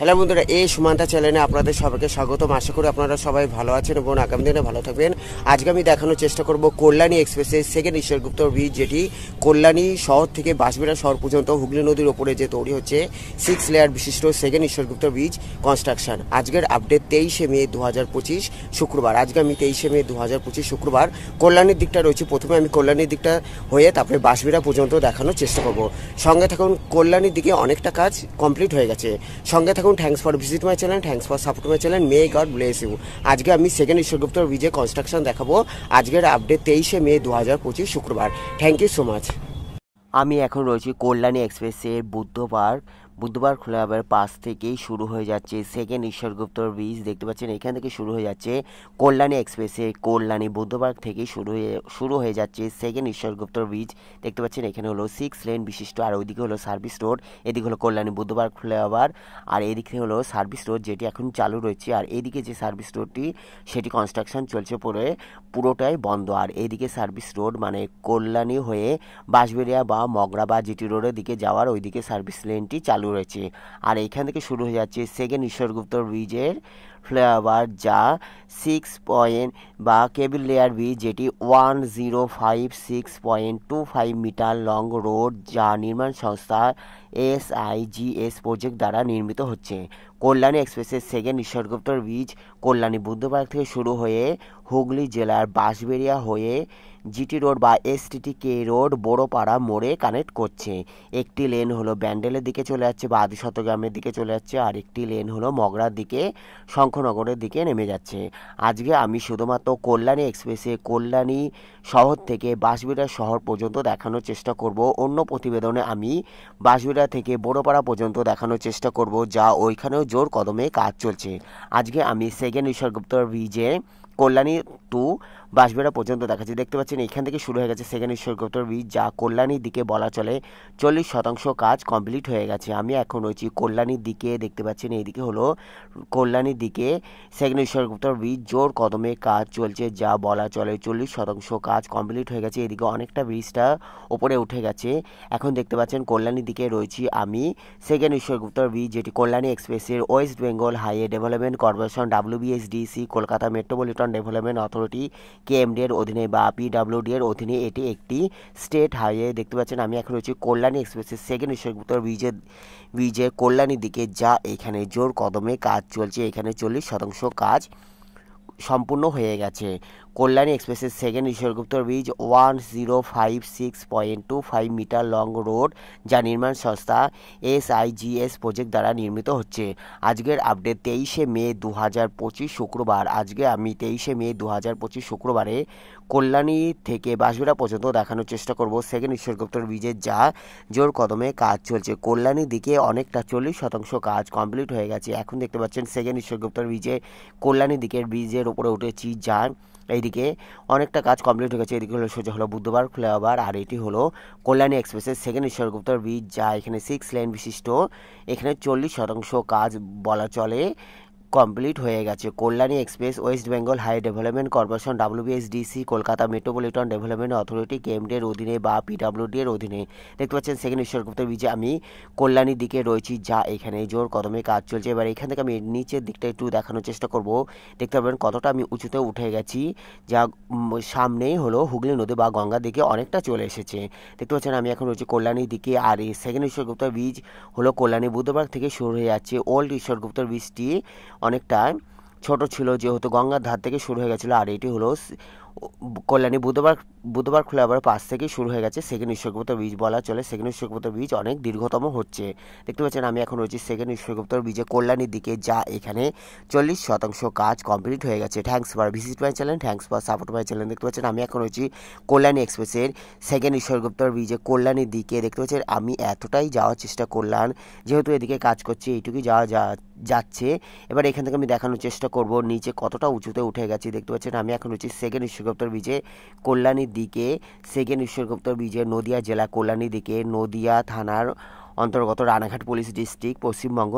Hello বন্ধুরা, এই সুমান্তা চ্যানেলে আপনাদের সবাইকে স্বাগতম। আশা করি আপনারা সবাই ভালো আছেন এবং আগামী দিনে ভালো থাকবেন। আজকে আমি দেখানোর চেষ্টা করব কল্যাণী এক্সপ্রেসের সেকেন্ড ঈশ্বরগুপ্ত ব্রিজ, যেটি কল্যাণী শহর থেকে বাঁশবেড়া শহর পর্যন্ত হুগলি নদীর ওপরে যে তৈরি হচ্ছে 6 লেয়ার বিশিষ্ট সেকেন্ড ঈশ্বরগুপ্ত ব্রিজ কনস্ট্রাকশন। আজকের আপডেট 23শে মে 2025 শুক্রবার। আজকে আমি 23শে মে 2025 শুক্রবার কল্যাণীর দিকটা রয়েছে। প্রথমে আমি কল্যাণীর দিকটা হয়ে তারপরে বাঁশবেড়া পর্যন্ত দেখানোর চেষ্টা করব। সঙ্গে থাকুন, কল্যাণীর দিকে অনেকটা কাজ কমপ্লিট হয়ে গেছে। সঙ্গে থাকুন। Thanks for visit my channel, thanks for support my channel, may God bless you. আজকে আমি সেকেন্ড ঈশ্বরগুপ্ত ব্রিজে কনস্ট্রাকশন দেখাবো। আজকের আপডেট 23শে মে 2025 শুক্রবার। Thank you so much. আমি এখন রয়েছি কল্যাণী এক্সপ্রেসের বুদ্ধবার খোলাবার পাশ থেকেই শুরু হয়ে যাচ্ছে সেকেন্ড ঈশ্বরগুপ্ত ব্রিজ। দেখতে পাচ্ছেন এখান থেকে শুরু হয়ে যাচ্ছে কল্যাণী এক্সপ্রেসে কল্যাণী বুদ্ধবার থেকে শুরু হয়ে যাচ্ছে সেকেন্ড ঈশ্বরগুপ্ত ব্রিজ। দেখতে পাচ্ছেন এখানে হলো 6 লেন বিশিষ্ট, আর ওইদিকে হলো সার্ভিস রোড। এদিকে হলো কল্যাণী বুদ্ধবার ফ্লাইওভার, আর এদিকে হলো সার্ভিস রোড যেটি এখন চালু রয়েছে। আর এইদিকে যে সার্ভিস রোডটি সেটি কনস্ট্রাকশন চলছে, পুরোটাই বন্ধ। আর এইদিকে সার্ভিস রোড মানে কল্যাণী হয়ে বাঁশবেড়িয়া বা মগরা বা জিটি রোডের দিকে যাওয়ার ওইদিকে সার্ভিস লেনটি চালু রয়েছে। আর এইখান থেকে শুরু হয়ে যাচ্ছে সেকেন্ড ঈশ্বরগুপ্ত ব্রিজের ফ্লাইওভার, যা 6 পয়েন্ট বা কেবল লেয়ার ব্রিজ, যেটি 1056.25 মিটার লং রোড, যা নির্মাণ সংস্থা SIGS প্রজেক্ট দ্বারা নির্মিত হচ্ছে। কল্যাণী এক্সপ্রেসের সেকেন্ড ঈশ্বরগুপ্ত ব্রিজ কল্যাণী বুদ্ধবার থেকে শুরু হয়ে হুগলি জেলার বাঁশবেড়িয়া হয়ে জিটি রোড বা STTK রোড বড়পাড়া মোড়ে কানেক্ট করছে। একটি লেন হলো ব্যান্ডেলের দিকে চলে যাচ্ছে বা আদিশতগ্রামের দিকে চলে যাচ্ছে, আর একটি লেন হলো মগরার দিকে শঙ্খনগরের দিকে নেমে যাচ্ছে। আজকে আমি শুধুমাত্র কল্যাণী এক্সপ্রেসে কল্যাণী শহর থেকে বাঁশবেড়িয়া শহর পর্যন্ত দেখানোর চেষ্টা করব। অন্য প্রতিবেদনে আমি বাঁশবেড়িয়া থেকে বড়পাড়া পর্যন্ত দেখানোর চেষ্টা করব, যা ওইখানেও জোর কদমে কাজ চলছে। আজকে আমি সেকেন্ড ঈশ্বরগুপ্ত ব্রিজে কল্যাণী টু বাঁশবেড়া পর্যন্ত দেখাচ্ছি। দেখতে পাচ্ছেন এখান থেকে শুরু হয়ে গেছে সেকেন্ড ঈশ্বরগুপ্ত ব্রিজ, যা কল্যাণীর দিকে বলা চলে 40% কাজ কমপ্লিট হয়ে গেছে। আমি এখন রয়েছি কল্যাণীর দিকে। দেখতে পাচ্ছেন এইদিকে হলো কল্যাণীর দিকে সেকেন্ড ঈশ্বরগুপ্ত ব্রিজ, জোর কদমে কাজ চলছে, যা বলা চলে 40% কাজ কমপ্লিট হয়ে গেছে। এদিকে অনেকটা ব্রিজটা ওপরে উঠে গেছে। এখন দেখতে পাচ্ছেন কল্যাণীর দিকে রয়েছি আমি সেকেন্ড ঈশ্বরগুপ্ত ব্রিজ, যেটি কল্যাণী এক্সপ্রেসের West Bengal highway development corporation WBSDC Kolkata metropolitan development authority KMD এর অধীনে বা PWD এর অধীনে এটি একটি স্টেট হাইওয়ে। দেখতে পাচ্ছেন আমি এখন রয়েছি কল্যাণী এক্সপ্রেসের সেকেন্ড ঈশ্বরগুপ্ত ব্রিজের কল্যাণীর দিকে, যা এখানে জোর কদমে কাজ চলছে। এখানে 40% কাজ সম্পূর্ণ হয়ে গেছে। কল্যাণী এক্সপ্রেসের second Ishwargupta bridge 1056.25 metre long road, যা নির্মাণ সংস্থা SIGS প্রজেক্ট দ্বারা নির্মিত হচ্ছে। আজকের আপডেট 23শে মে 2025 শুক্রবার। আজকে আমি 23শে মে 2025 শুক্রবারে কল্যাণী থেকে বাঁশবেড়া পর্যন্ত দেখানোর চেষ্টা করব সেকেন্ড ঈশ্বরগুপ্ত ব্রিজের, যা জোর কদমে কাজ চলছে। কল্যাণীর দিকে অনেকটা 40% কাজ কমপ্লিট হয়ে গেছে। এখন দেখতে পাচ্ছেন সেকেন্ড ঈশ্বরগুপ্ত ব্রিজে কল্যাণীর দিকের ব্রিজের উপরে উঠেছি, যা এইদিকে অনেকটা কাজ কমপ্লিট হয়ে গেছে। এদিকে হলো সোজা হলো বুদ্ধবার ফ্লাইওভার, আর এটি হলো কল্যাণী এক্সপ্রেসের সেকেন্ড ঈশ্বরগুপ্ত ব্রিজ, যা এখানে 6 লেন বিশিষ্ট। এখানে 40% কাজ বলা চলে কমপ্লিট হয়ে গেছে। Kalyani express West Bengal highway development corporation WBSDC Kolkata metropolitan development authority KMD এর অধীনে বা PWD এর অধীনে। দেখতে পাচ্ছেন সেকেন্ড ঈশ্বরগুপ্ত ব্রিজে আমি কল্যাণীর দিকে রয়েছি, যা এখানে জোর কদমে কাজ চলছে। এবার এখান থেকে আমি নিচের দিকটা একটু দেখানোর চেষ্টা করব। দেখতে পাবেন কতটা আমি উঁচুতে উঠে গেছি, যা সামনেই হলো হুগলি নদী বা গঙ্গার দিকে অনেকটা চলে এসেছে। দেখতে পাচ্ছেন আমি এখন রয়েছি কল্যাণীর দিকে। আর এই সেকেন্ড ঈশ্বরগুপ্ত ব্রিজ হলো কল্যাণী বুদ্ধবার থেকে শুরু হয়ে যাচ্ছে। ওল্ড ঈশ্বরগুপ্ত ব্রিজটি অনেকটা ছোট ছিল, যেহেতু গঙ্গার ধার থেকে শুরু হয়ে গেছিলো। আর এটি হলো কল্যাণী বুদ্ধবার ফ্লাইওভার পাশ থেকে শুরু হয়ে গেছে সেকেন্ড ঈশ্বরগুপ্ত ব্রিজ বলা চলে। সেকেন্ড ঈশ্বরগুপ্ত ব্রিজ অনেক দীর্ঘতম হচ্ছে। দেখতে পাচ্ছেন আমি এখন রয়েছি সেকেন্ড ঈশ্বরগুপ্ত ব্রিজে কল্যাণীর দিকে, যা এখানে 40% কাজ কমপ্লিট হয়ে গেছে। Thanks for visit my channel, thanks for support my channel. দেখতে পাচ্ছেন আমি এখন রয়েছি কল্যাণী এক্সপ্রেসের সেকেন্ড ঈশ্বরগুপ্ত ব্রিজে কল্যাণীর দিকে। দেখতে পাচ্ছেন আমি এতটাই যাওয়ার চেষ্টা করলাম, যেহেতু এদিকে কাজ করছি এইটুকুই যাচ্ছে। এবার এখান থেকে আমি দেখানোর চেষ্টা করব নিচে কতটা উঁচুতে উঠে গেছি। দেখতে পাচ্ছেন আমি এখন রয়েছি সেকেন্ড ঈশ্বরগুপ্ত ব্রিজে কল্যাণীর দিকে। সেকেন্ড ঈশ্বরগুপ্ত ব্রিজে নদিয়া জেলা কল্যাণীর দিকে, নদিয়া থানার অন্তর্গত রানাঘাট পুলিশ ডিস্ট্রিক্ট, পশ্চিমবঙ্গ,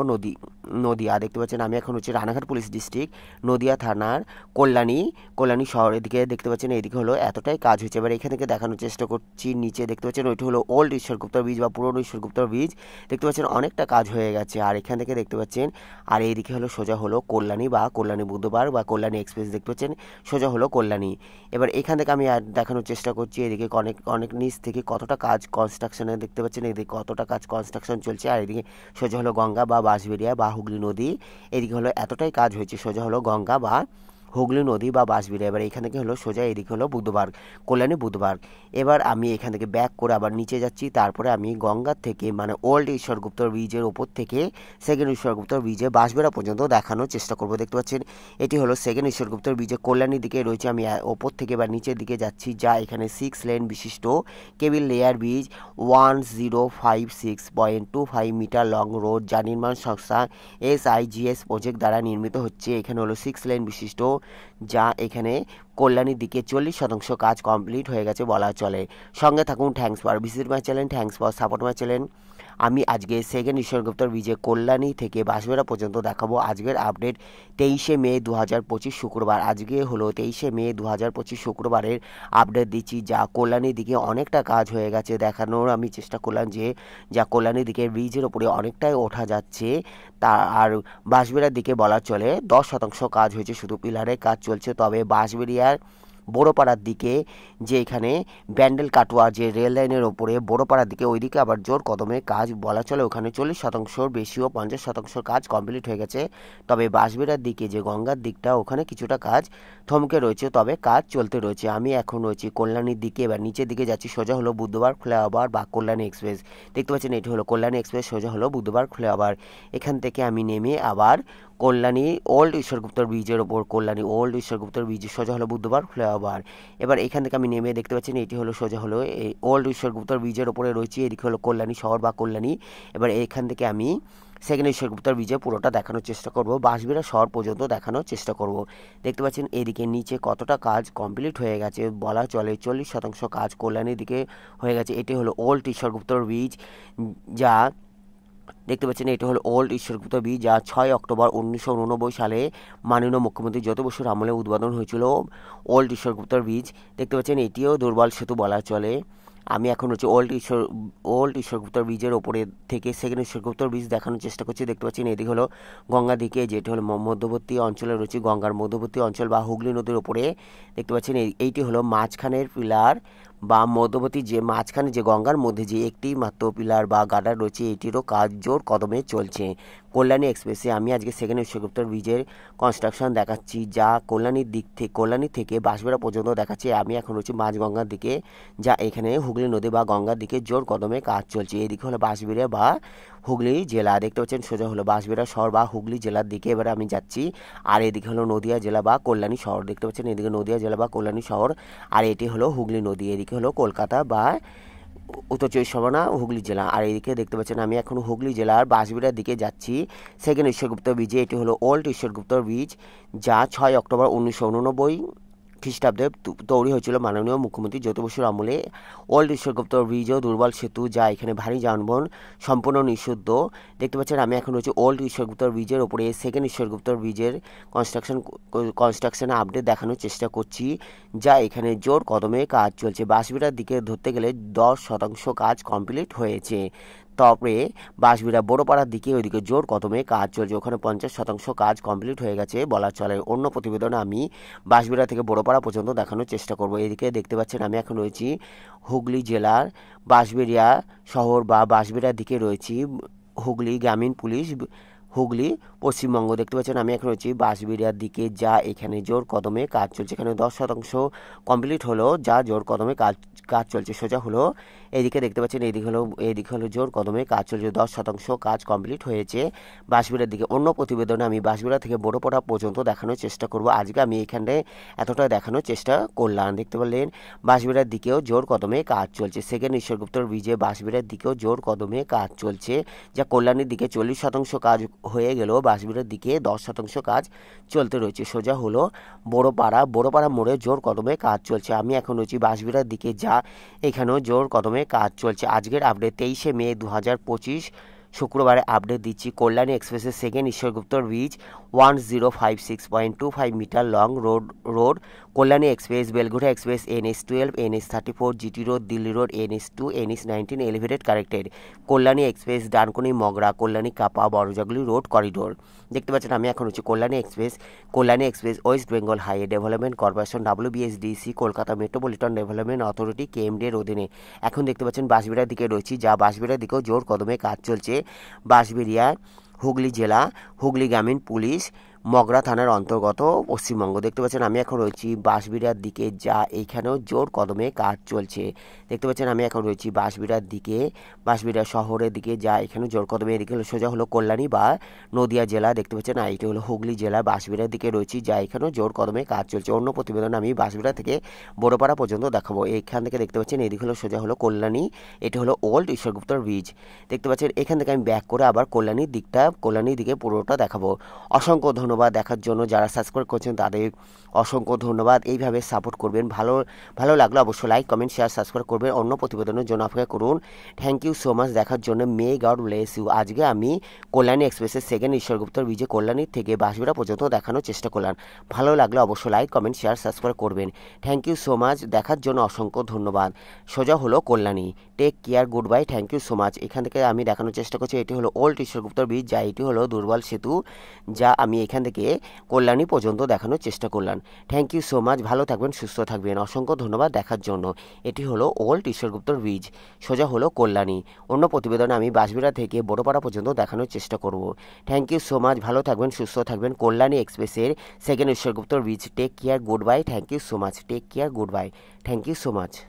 নদিয়া। দেখতে পাচ্ছেন আমি এখন হচ্ছে রানাঘাট পুলিশ ডিস্ট্রিক্ট, নদিয়া থানার কল্যাণী শহরের দিকে। দেখতে পাচ্ছেন এইদিকে হলো এতটাই কাজ হয়েছে। এবার এখান থেকে দেখানোর চেষ্টা করছি। নিচে দেখতে পাচ্ছেন ওইটি হলো ওল্ড ঈশ্বরগুপ্ত ব্রিজ বা পুরনো ঈশ্বরগুপ্ত ব্রিজ। দেখতে পাচ্ছেন অনেকটা কাজ হয়ে গেছে। আর এখান থেকে দেখতে পাচ্ছেন আর এইদিকে হলো সোজা হলো কল্যাণী বা কল্যাণী বুধবার বা কল্যাণী এক্সপ্রেস। দেখতে পাচ্ছেন সোজা হলো কল্যাণী। এবার এখান থেকে আমি আর দেখানোর চেষ্টা করছি এদিকে অনেক অনেক নিচ থেকে কতটা কাজ কনস্ট্রাকশনে। দেখতে পাচ্ছেন এদিকে কতটা কাজ কনস্ট্রাকশন চলছে। আর এদিকে সোজা হলো গঙ্গা বা বাঁশবেড়িয়া বা হুগলি নদী। এদিকে হলো এতটাই কাজ হয়েছে, সোজা হলো গঙ্গা বা হুগলি নদী বা বাঁশবেড়িয়া। এবার এখান থেকে হলো সোজা এদিকে হলো বুধবার, কল্যাণী বুধবার। এবার আমি এখান থেকে ব্যাক করে আবার নিচে যাচ্ছি। তারপরে আমি গঙ্গার থেকে মানে ওল্ড ঈশ্বরগুপ্ত ব্রিজের ওপর থেকে সেকেন্ড ঈশ্বরগুপ্ত ব্রিজে বাঁশবেড়া পর্যন্ত দেখানোর চেষ্টা করব। দেখতে পাচ্ছেন এটি হলো সেকেন্ড ঈশ্বরগুপ্ত ব্রিজে কল্যাণীর দিকে রয়েছে। আমি ওপর থেকে এবার নিচের দিকে যাচ্ছি, যা এখানে 6 লেন বিশিষ্ট cable layer bridge, 1056.25 metre long road, যা নির্মাণ সংস্থা SIGS প্রজেক্ট দ্বারা নির্মিত হচ্ছে। এখানে হলো 6 লেন বিশিষ্ট, যা এখানে কল্যাণীর দিকে 40% কাজ কমপ্লিট হয়ে গেছে বলা চলে। সঙ্গে থাকুন। Thanks for visit my channel, thanks for support my channel. আমি আজকে সেকেন্ড ঈশ্বরগুপ্ত ব্রিজে কল্যাণী থেকে বাঁশবেড়া পর্যন্ত দেখাবো। আজকের আপডেট 23শে মে 2025 শুক্রবার। আজকে হলো 23শে মে 2025 শুক্রবারের আপডেট দিচ্ছি, যা কল্যাণীর দিকে অনেকটা কাজ হয়ে গেছে দেখানোর আমি চেষ্টা করলাম, যে যা কল্যাণীর দিকে ব্রিজের ওপরে অনেকটাই ওঠা যাচ্ছে। তা আর বাঁশবেড়ার দিকে বলা চলে 10% কাজ হয়েছে, শুধু পিলারের কাজ চলছে। তবে বাঁশবেড়িয়ার বড়োপাড়ার দিকে যে এখানে ব্যান্ডেল কাটোয়া যে রেল লাইনের ওপরে বড়োপাড়ার দিকে, ওইদিকে আবার জোর কদমে কাজ বলা চলে। ওখানে 40% বেশিও 50% কাজ কমপ্লিট হয়ে গেছে। তবে বাঁশবেড়ার দিকে যে গঙ্গার দিকটা, ওখানে কিছুটা কাজ থমকে রয়েছে, তবে কাজ চলতে রয়েছে। আমি এখন রয়েছি কল্যাণীর দিকে। এবার নিচের দিকে যাচ্ছি, সোজা হলো বুধবার ফ্লাইওভার বা কল্যাণী এক্সপ্রেস। দেখতে পাচ্ছেন এটি হলো কল্যাণী এক্সপ্রেস, সোজা হলো বুধবার ফ্লাইওভার। এখান থেকে আমি নেমে আবার কল্যাণী ওল্ড ঈশ্বরগুপ্ত ব্রিজের ওপর, কল্যাণী ওল্ড ঈশ্বরগুপ্ত ব্রিজ, সোজা হলো বুধবার ফ্লাইওভার। এবার এখান থেকে আমি নেমে দেখতে পাচ্ছেন এটি হলো সোজা হলো এই ওল্ড ঈশ্বরগুপ্ত ব্রিজের ওপরে রয়েছে। এদিকে হলো কল্যাণী শহর বা কল্যাণী। এবার এখান থেকে আমি সেকেন্ড ঈশ্বরগুপ্ত ব্রিজে পুরোটা দেখানোর চেষ্টা করব, বাঁশবেড়া শহর পর্যন্ত দেখানোর চেষ্টা করব। দেখতে পাচ্ছেন এদিকে নিচে কতটা কাজ কমপ্লিট হয়ে গেছে বলা চলে। 40% কাজ কল্যাণীর দিকে হয়ে গেছে। এটি হলো ওল্ড ঈশ্বরগুপ্ত ব্রিজ, যা দেখতে পাচ্ছেন এটি হলো ওল্ড ঈশ্বরগুপ্ত ব্রিজ, যা 6 অক্টোবর 1989 সালে মাননীয় মুখ্যমন্ত্রী জ্যোতি বসুর আমলে উদ্বোধন হয়েছিল। ওল্ড ঈশ্বরগুপ্ত ব্রিজ দেখতে পাচ্ছেন এটিও দুর্বল সেতু বলা চলে। আমি এখন হচ্ছে ওল্ড ঈশ্বরগুপ্ত ব্রিজের ওপরে থেকে সেকেন্ড ঈশ্বরগুপ্ত ব্রিজ দেখানোর চেষ্টা করছি। দেখতে পাচ্ছেন এদিকে হলো গঙ্গা দিকে, যেটি হলো মধ্যবর্তী অঞ্চলে রয়েছে, গঙ্গার মধ্যবর্তী অঞ্চল বা হুগলি নদীর ওপরে। দেখতে পাচ্ছেন এইটি হলো মাঝখানের পিলার বা মধ্যবর্তী যে মাঝখানে যে গঙ্গার মধ্যে যে একটি মাত্র পিলার বা গার্ডার রয়েছে, এটিরও কাজ জোর কদমে চলছে। কল্যাণী এক্সপ্রেসে আমি আজকে সেকেন্ড ঈশ্বরগুপ্ত ব্রিজের কনস্ট্রাকশন দেখাচ্ছি, যা কল্যাণী থেকে বাঁশবেড়া পর্যন্ত দেখাচ্ছি। আমি এখন হচ্ছে মাঝগঙ্গার দিকে, যা এখানে হুগলি নদী বা গঙ্গার দিকে জোর কদমে কাজ চলছে। এদিকে হলো বাঁশবেড়িয়া বা হুগলি জেলা। দেখতে পাচ্ছেন সোজা হলো বাঁশবেড়া শহর বা হুগলি জেলার দিকে এবারে আমি যাচ্ছি। আর এদিকে হলো নদিয়া জেলা বা কল্যাণী শহর। দেখতে পাচ্ছেন এদিকে নদিয়া জেলা বা কল্যাণী শহর, আর এটি হলো হুগলি নদী। এদিকে হলো কলকাতা বা উত্তর চব্বিশ পরগনা হুগলি জেলা। আর এইদিকে দেখতে পাচ্ছেন আমি এখন হুগলি জেলার বাঁশবেড়ার দিকে যাচ্ছি সেকেন্ড ঈশ্বরগুপ্ত ব্রিজে। এটি হলো ওল্ড ঈশ্বরগুপ্ত ব্রিজ, যা 6 অক্টোবর 1989 খ্রিস্টাব্দে তৈরি হয়েছিল মাননীয় মুখ্যমন্ত্রী জ্যোতি বসুর আমলে। ওল্ড ঈশ্বরগুপ্ত ব্রিজও দুর্বল সেতু, যা এখানে ভারী যানবাহন সম্পূর্ণ নিষিদ্ধ। দেখতে পাচ্ছেন আমি এখন হচ্ছে ওল্ড ঈশ্বরগুপ্ত ব্রিজের ওপরে সেকেন্ড ঈশ্বরগুপ্ত ব্রিজের কনস্ট্রাকশনে আপডেট দেখানোর চেষ্টা করছি, যা এখানে জোর কদমে কাজ চলছে। বাঁশবেড়ার দিকে ধরতে গেলে 10% কাজ কমপ্লিট হয়েছে। তবে বাঁশবেড়া বড়োপাড়ার দিকে ওইদিকে জোর কদমে কাজ চলছে, ওখানে 50% কাজ কমপ্লিট হয়ে গেছে বলা চলে। অন্য প্রতিবেদনে আমি বাঁশবেড়া থেকে বড়োপাড়া পর্যন্ত দেখানোর চেষ্টা করব। এদিকে দেখতে পাচ্ছেন আমি এখন রয়েছি হুগলি জেলার বাঁশবেড়িয়া শহর বা বাঁশবেড়ার দিকে রয়েছি, হুগলি গ্রামীণ পুলিশ, হুগলি পশ্চিমবঙ্গ। দেখতে পাচ্ছেন আমি এখন রয়েছি বাঁশবেড়িয়ার দিকে, যা এখানে জোর কদমে কাজ চলছে। এখানে 10% কমপ্লিট হলো, যা জোর কদমে কাজ চলছে। সোজা হলো এইদিকে দেখতে পাচ্ছেন এইদিকে হলো জোর কদমে কাজ চলছে, 10% কাজ কমপ্লিট হয়েছে বাঁশবেড়ার দিকে। অন্য প্রতিবেদনে আমি বাঁশবেড়া থেকে বড়োপাড়া পর্যন্ত দেখানোর চেষ্টা করব। আজকে আমি এখানে এতটা দেখানোর চেষ্টা করলাম। দেখতে পারলেন বাঁশবেড়ার দিকেও জোর কদমে কাজ চলছে। সেকেন্ড ঈশ্বরগুপ্ত ব্রিজে বাঁশবেড়ার দিকেও জোর কদমে কাজ চলছে, যা কল্যাণীর দিকে 40% কাজ হয়ে গেলেও বাঁশবেড়িয়ার দিকে 10% কাজ চলতে রয়েছে। সোজা হলো বড়পাড়া মোড়ে জোর কদমে কাজ চলছে। আমি এখন রয়েছি বাঁশবেড়িয়ার দিকে, যা এখানেও জোর কদমে কাজ চলছে। আজকের আপডেট 23শে মে 2025 শুক্রবারে আপডেট দিচ্ছি। কল্যাণী এক্সপ্রেসের second Ishwargupta bridge 1056.25 metre long road Kalyani express, Belghoria express, NH12, NH34, GT road, Delhi road, NH2, NH19 elevated corrected. Kalyani express, Dankuni Mogra, Kalyani Kapa, Barajaguli road corridor. দেখতে পাচ্ছেন আমি এখন হচ্ছে Kalyani express West Bengal highway development corporation WBSDC, Kolkata metropolitan development authority KMD এর অধীনে। এখন দেখতে পাচ্ছেন বাঁশবেড়িয়ার দিকে রয়েছি, যা বাঁশবেড়িয়ার দিকেও জোর কদমে কাজ চলছে। বাঁশবেড়িয়া হুগলি জেলা, হুগলি গ্রামীণ পুলিশ, মগরা থানার অন্তর্গত, পশ্চিমবঙ্গ। দেখতে পাচ্ছেন আমি এখন রয়েছি বাঁশবেড়িয়ার দিকে, যা এইখানেও জোর কদমে কাজ চলছে। দেখতে পাচ্ছেন আমি এখন রয়েছি বাঁশবেড়িয়ার দিকে, বাঁশবেড়িয়া শহরের দিকে, যা এখানেও জোর কদমে। এদিকে হলো সোজা হলো কল্যাণী বা নদিয়া জেলা। দেখতে পাচ্ছেন এটি হলো হুগলি জেলা, বাঁশবেড়িয়ার দিকে রয়েছি, যা এখানেও জোর কদমে কাজ চলছে। অন্য প্রতিবেদন আমি বাঁশবেড়িয়া থেকে বড়পাড়া পর্যন্ত দেখাবো। এইখান থেকে দেখতে পাচ্ছেন এদিকে হলো সোজা হলো কল্যাণী, এটি হলো ওল্ড ঈশ্বরগুপ্তর ব্রিজ। দেখতে পাচ্ছেন এখান থেকে আমি ব্যাক করে আবার কল্যাণীর দিকে পুরোটা দেখাবো। অসংখ্য ধন্যবাদ দেখার জন্য। যারা সাবস্ক্রাইব করছেন তাদের অসংখ্য ধন্যবাদ। এইভাবে সাপোর্ট করবেন। ভালো লাগলে অবশ্যই লাইক, কমেন্ট, শেয়ার, সাবস্ক্রাইব করবেন। অন্য প্রতিবেদনের জন্য অপেক্ষা করুন। থ্যাংক ইউ সো মাচ দেখার জন্য। May God bless you. আজকে আমি কল্যাণী এক্সপ্রেসের সেকেন্ড ঈশ্বরগুপ্তর ব্রিজে কল্যাণী থেকে বাঁশবেড়িয়া পর্যন্ত দেখানোর চেষ্টা করলাম। ভালো লাগলে অবশ্যই লাইক, কমেন্ট, শেয়ার, সাবস্ক্রাইব করবেন। থ্যাংক ইউ সো মাচ দেখার জন্য অসংখ্য ধন্যবাদ। সোজা হলো Kalyani. Take care, goodbye, thank you so much. এখান থেকে আমি দেখানোর চেষ্টা করছি, এটি হলো ওল্ড ঈশ্বরগুপ্তর ব্রিজ, যা এটি হলো দুর্বল সেতু, যা আমি এখান থেকে কল্যাণী পর্যন্ত দেখানোর চেষ্টা করলাম। Thank you so much. ভালো থাকবেন, সুস্থ থাকবেন। অসংখ্য ধন্যবাদ দেখার জন্য। এটি হলো ওল্ড ঈশ্বরগুপ্তর ব্রিজ, সোজা হলো কল্যাণী। অন্য প্রতিবেদনে আমি বাঁশবেড়িয়া থেকে বড়পাড়া পর্যন্ত দেখানোর চেষ্টা করব। Thank you so much. ভালো থাকবেন, সুস্থ থাকবেন। কল্যাণী এক্সপ্রেসের সেকেন্ড ঈশ্বরগুপ্তর bridge. Take care, goodbye, thank you so much. Take care, goodbye, thank you so much.